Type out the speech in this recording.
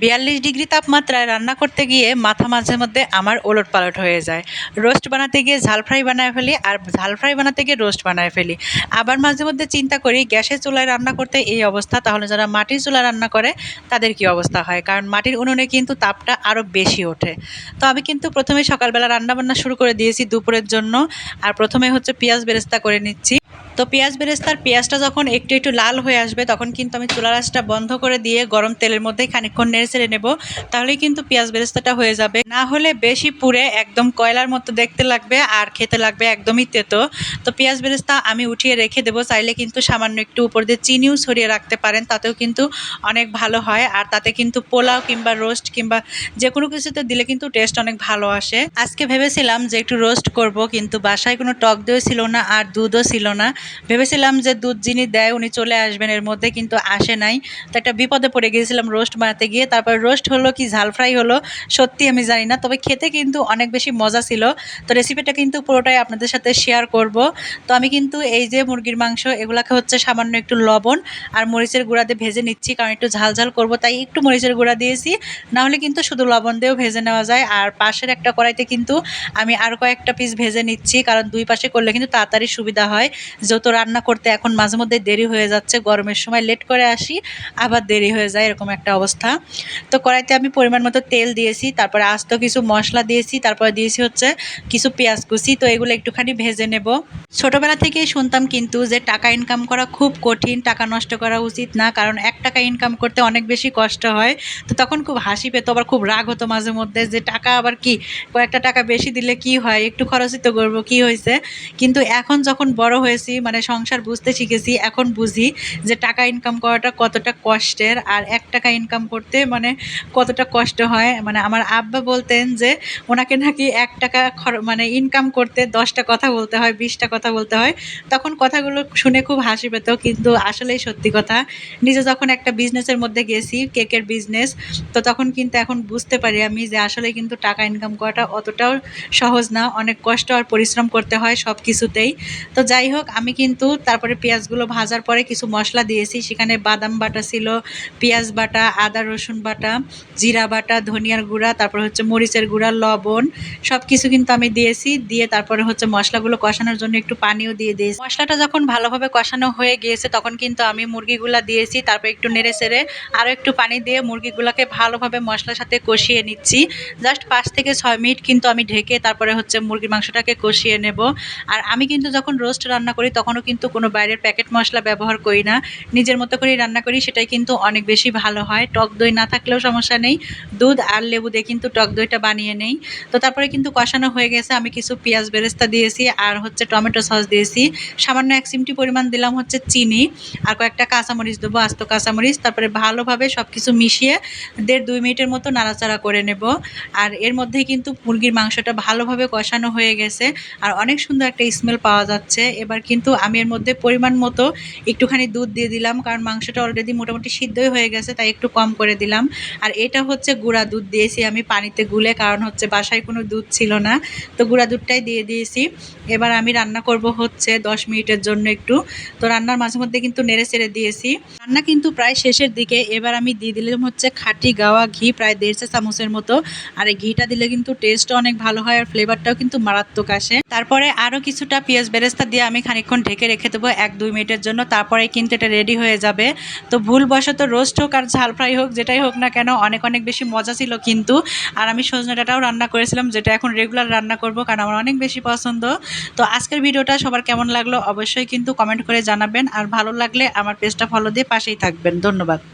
৪২ degree তাপমাত্রায় রান্না করতে গিয়ে মাথা মাঝে মধ্যে আমার ওলটপালট হয়ে যায়। রোস্ট বানাতে গিয়ে ঝাল ফ্রাই বানায় ফেলি, আর ঝাল ফ্রাই বানাতে গিয়ে রোস্ট বানায় ফেলি। আবার মাঝে মধ্যে চিন্তা করি গ্যাসের চুলায় রান্না করতে এই অবস্থা, তাহলে যারা মাটির চুলায় রান্না করে তাদের কি অবস্থা হয়, কারণ মাটির উনুনে কিন্তু তাপটা আরও বেশি ওঠে। তো আমি কিন্তু প্রথমে সকালবেলা রান্নাবান্না শুরু করে দিয়েছি দুপুরের জন্য। আর প্রথমে হচ্ছে পেঁয়াজ বেরেস্তা করে নিচ্ছি। তো পেঁয়াজ বেরেস্তার পেঁয়াজটা যখন একটু একটু লাল হয়ে আসবে তখন কিন্তু আমি চুলার আঁচটা বন্ধ করে দিয়ে গরম তেলের মধ্যেই খানিকক্ষণ নেড়ে চেড়ে নেব। তাহলেই কিন্তু পেঁয়াজ বেরেস্তাটা হয়ে যাবে, না হলে বেশি পুড়ে একদম কয়লার মতো দেখতে লাগবে আর খেতে লাগবে একদমই তেতো। তো পেঁয়াজ বেরেস্তা আমি উঠিয়ে রেখে দেবো। চাইলে কিন্তু সামান্য একটু উপর দিয়ে চিনিও ছড়িয়ে রাখতে পারেন, তাতেও কিন্তু অনেক ভালো হয়। আর তাতে কিন্তু পোলাও কিংবা রোস্ট কিংবা যে কোনো কিছুতে দিলে কিন্তু টেস্ট অনেক ভালো আসে। আজকে ভেবেছিলাম যে একটু রোস্ট করব, কিন্তু বাসায় কোনো টক দইও ছিল না আর দুধও ছিল না। ভেবেছিলাম যে দুধ যিনি দেয় উনি চলে আসবেন এর মধ্যে, কিন্তু আসে নাই। তো একটা বিপদে পড়ে গিয়েছিলাম রোস্ট বানাতে গিয়ে। তারপর রোস্ট হলো কি ঝাল ফ্রাই হলো সত্যি আমি জানি না, তবে খেতে কিন্তু অনেক বেশি মজা ছিল। তো রেসিপিটা কিন্তু পুরোটাই আপনাদের সাথে শেয়ার করব। তো আমি কিন্তু এই যে মুরগির মাংস এগুলাকে হচ্ছে সামান্য একটু লবণ আর মরিচের গুঁড়া দিয়ে ভেজে নিচ্ছি, কারণ একটু ঝাল ঝাল করবো তাই একটু মরিচের গুঁড়া দিয়েছি। না হলে কিন্তু শুধু লবণ দিয়েও ভেজে নেওয়া যায়। আর পাশের একটা কড়াইতে কিন্তু আমি আরও কয়েকটা পিস ভেজে নিচ্ছি, কারণ দুই পাশে করলে কিন্তু তাড়াতাড়ি সুবিধা হয়। যেহেতু রান্না করতে এখন মাঝে মধ্যে দেরি হয়ে যাচ্ছে, গরমের সময় লেট করে আসি আবার দেরি হয়ে যায়, এরকম একটা অবস্থা। তো কড়াইতে আমি পরিমাণ মতো তেল দিয়েছি, তারপরে আস্ত কিছু মশলা দিয়েছি, তারপরে দিয়েছি হচ্ছে কিছু পেঁয়াজ কুচি। তো এগুলো একটুখানি ভেজে নেব। ছোটোবেলা থেকেই শুনতাম কিন্তু যে টাকা ইনকাম করা খুব কঠিন, টাকা নষ্ট করা উচিত না, কারণ ১ টাকা ইনকাম করতে অনেক বেশি কষ্ট হয়। তো তখন খুব হাসি পেত, আবার খুব রাগ হতো মাঝে মধ্যে যে টাকা আবার কি, কয়েকটা টাকা বেশি দিলে কি হয়, একটু খরচই তো করবো, কি হয়েছে। কিন্তু এখন যখন বড় হয়েছি, মানে সংসার বুঝতে শিখেছি, এখন বুঝি যে টাকা ইনকাম করাটা কতটা কষ্টের আর ১ টাকা ইনকাম করতে মানে কতটা কষ্ট হয়। মানে আমার আব্বা বলতেন যে ওনাকে নাকি ১ টাকা মানে ইনকাম করতে ১০টা কথা বলতে হয়, ২০টা কথা বলতে হয়। তখন কথাগুলো শুনে খুব হাসি পেত, কিন্তু আসলেই সত্যি কথা। নিজে যখন একটা বিজনেসের মধ্যে গেছি, কেকের বিজনেস, তো তখন কিন্তু এখন বুঝতে পারি আমি যে আসলে কিন্তু টাকা ইনকাম করাটা অতটাও সহজ না, অনেক কষ্ট আর পরিশ্রম করতে হয় সব কিছুতেই। তো যাই হোক, আমি কিন্তু তারপরে পেঁয়াজগুলো ভাজার পরে কিছু মশলা দিয়েছি, সেখানে বাদাম বাটা ছিল, পেঁয়াজ বাটা, আদা রসুন বাটা, জিরা বাটা, ধনিয়ার গুঁড়া, তারপর হচ্ছে মরিচের গুঁড়া, লবণ, সব কিছু কিন্তু আমি দিয়েছি। দিয়ে তারপরে হচ্ছে মশলাগুলো কষানোর জন্য একটু পানিও দিয়ে দিয়েছি। মশলাটা যখন ভালোভাবে কষানো হয়ে গিয়েছে তখন কিন্তু আমি মুরগিগুলা দিয়েছি, তারপর একটু নেড়ে চেড়ে আরও একটু পানি দিয়ে মুরগিগুলোকে ভালোভাবে মশলার সাথে কষিয়ে নিচ্ছি। জাস্ট ৫ থেকে ৬ মিনিট কিন্তু আমি ঢেকে তারপরে হচ্ছে মুরগির মাংসটাকে কষিয়ে নেব। আর আমি কিন্তু যখন রোস্ট রান্না করি তখনও কিন্তু কোনো বাইরের প্যাকেট মশলা ব্যবহার করি না, নিজের মতো করেই রান্না করি, সেটাই কিন্তু অনেক বেশি ভালো হয়। টক দই না থাকলেও সমস্যা নেই, দুধ আর লেবু দিয়ে কিন্তু টক দইটা বানিয়ে নেই। তো তারপরে কিন্তু কষানো হয়ে গেছে, আমি কিছু পেঁয়াজ বেরেস্তা দিয়েছি আর হচ্ছে টমেটো সস দিয়েছি, সামান্য ১ চিমটি পরিমাণ দিলাম হচ্ছে চিনি, আর কয়েকটা কাঁচামরিচ দেবো, আস্ত কাঁচামরিচ। তারপরে ভালোভাবে সব কিছু মিশিয়ে ১.৫-২ মিনিটের মতো নাড়াচাড়া করে নেব। আর এর মধ্যেই কিন্তু মুরগির মাংসটা ভালোভাবে কষানো হয়ে গেছে আর অনেক সুন্দর একটা স্মেল পাওয়া যাচ্ছে। এবার কিন্তু আমি এর মধ্যে পরিমাণ মতো একটুখানি দুধ দিয়ে দিলাম, কারণ মাংসটা অলরেডি মোটামুটি সিদ্ধই হয়ে গেছে, তাই একটু কম করে দিলাম। আর এটা হচ্ছে গুঁড়া দুধ দিয়েছি আমি পানিতে গুলে, কারণ হচ্ছে বাসায় কোনো দুধ ছিল না, তো গুঁড়া দুধটাই দিয়ে দিয়েছি। এবার আমি রান্না করব হচ্ছে ১০ মিনিটের জন্য একটু। তো রান্নার মাঝে মধ্যে কিন্তু নেড়ে চেড়ে দিয়েছি। রান্না কিন্তু প্রায় শেষের দিকে। এবার আমি দিয়ে দিলাম হচ্ছে খাঁটি গাওয়া ঘি, প্রায় ১.৫ চা চামচের মতো। আর এই ঘিটা দিলে কিন্তু টেস্টও অনেক ভালো হয় আর ফ্লেভারটাও কিন্তু মারাত্মক আসে। তারপরে আরও কিছুটা পেঁয়াজ বেরেস্তা দিয়ে আমি খানিকক্ষণ ঢেকে রেখে দেবো ১-২ মিনিটের জন্য, তারপরে কিন্তু এটা রেডি হয়ে যাবে। তো ভুলবশত রোস্ট হোক আর ঝাল ফ্রাই হোক, যেটাই হোক না কেন, অনেক অনেক বেশি মজা ছিল কিন্তু। আর আমি সজনে ডাঁটাও রান্না করেছিলাম, যেটা এখন রেগুলার রান্না করব, কারণ আমার অনেক বেশি পছন্দ। তো আজকের ভিডিওটা সবার কেমন লাগলো অবশ্যই কিন্তু কমেন্ট করে জানাবেন, আর ভালো লাগলে আমার পেজটা ফলো দিয়ে পাশেই থাকবেন। ধন্যবাদ।